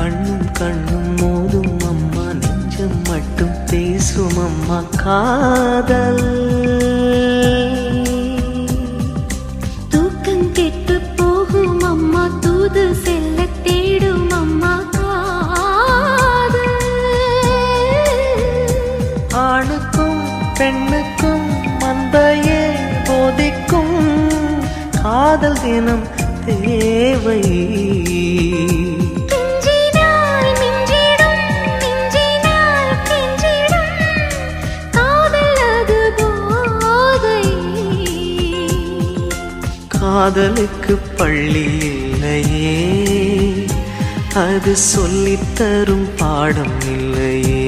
கண்ணும் கண்ணும் மோதும் அம்மா, நெஞ்சம் மட்டும் பேசும் அம்மா காதல். தூக்கம் கெட்டு போகும் அம்மா, தூது செல்ல தேடும் அம்மா காதல். ஆணுக்கும் பெண்ணுக்கும் அன்பையே போதிக்கும் காதல் தினம் தேவை. காதலுக்கு பள்ளி இல்லையே, அது சொல்லித்தரும் பாடம் இல்லையே.